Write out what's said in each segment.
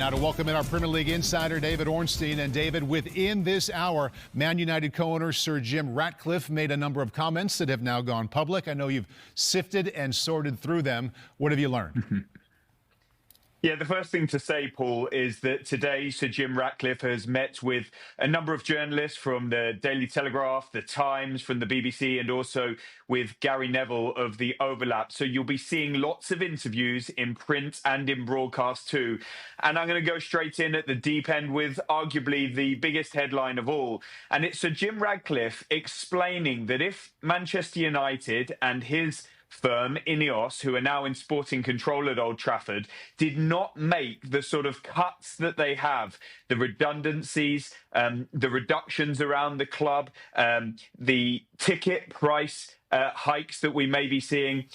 Now to welcome in our Premier League insider, David Ornstein. And David, within this hour, Man United co-owner Sir Jim Ratcliffe made a number of comments that have now gone public. I know you've sifted and sorted through them. What have you learned? Yeah, the first thing to say, Paul, is that today Sir Jim Ratcliffe has met with a number of journalists from the Daily Telegraph, the Times, from the BBC, and also with Gary Neville of the Overlap. So you'll be seeing lots of interviews in print and in broadcast too. And I'm going to go straight in at the deep end with arguably the biggest headline of all. And it's Sir Jim Ratcliffe explaining that if Manchester United and his firm, Ineos, who are now in sporting control at Old Trafford, did not make the sort of cuts that they have, the redundancies, the reductions around the club, the ticket price hikes that we may be seeing,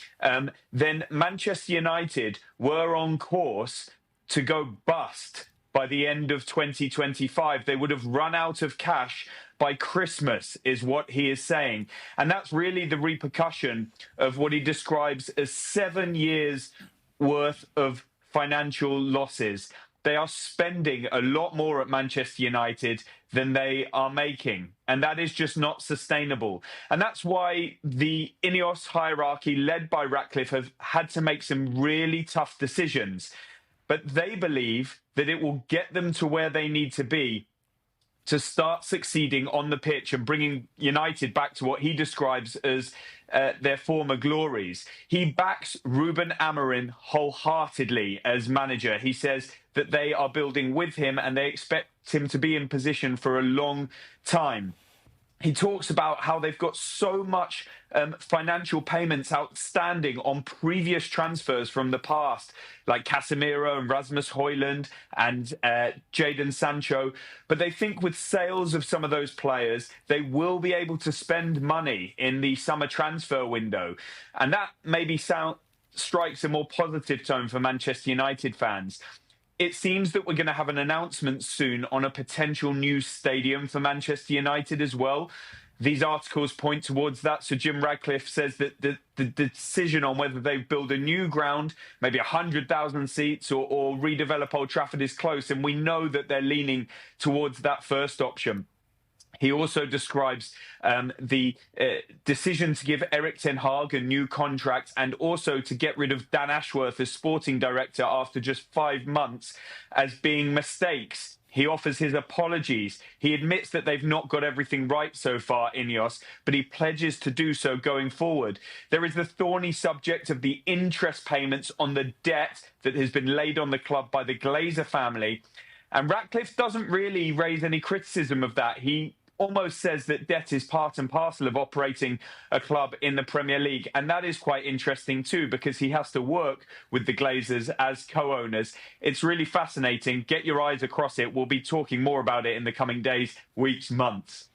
then Manchester United were on course to go bust by the end of 2025. They would have run out of cash by Christmas, is what he is saying. And that's really the repercussion of what he describes as 7 years worth of financial losses. They are spending a lot more at Manchester United than they are making. And that is just not sustainable. And that's why the Ineos hierarchy led by Ratcliffe have had to make some really tough decisions. But they believe that it will get them to where they need to be to start succeeding on the pitch and bringing United back to what he describes as their former glories. He backs Ruben Amorim wholeheartedly as manager. He says that they are building with him and they expect him to be in position for a long time. He talks about how they've got so much financial payments outstanding on previous transfers from the past, like Casemiro and Rasmus Højlund and Jadon Sancho. But they think with sales of some of those players, they will be able to spend money in the summer transfer window. And that maybe strikes a more positive tone for Manchester United fans. It seems that we're going to have an announcement soon on a potential new stadium for Manchester United as well. These articles point towards that. So Jim Ratcliffe says that the decision on whether they build a new ground, maybe 100,000 seats or redevelop Old Trafford is close. And we know that they're leaning towards that first option. He also describes the decision to give Erik ten Hag a new contract and also to get rid of Dan Ashworth as sporting director after just 5 months as being mistakes. He offers his apologies. He admits that they've not got everything right so far, Ineos, but he pledges to do so going forward. There is the thorny subject of the interest payments on the debt that has been laid on the club by the Glazer family. And Ratcliffe doesn't really raise any criticism of that. He almost says that debt is part and parcel of operating a club in the Premier League. And that is quite interesting too, because he has to work with the Glazers as co-owners. It's really fascinating. Get your eyes across it. We'll be talking more about it in the coming days, weeks, months.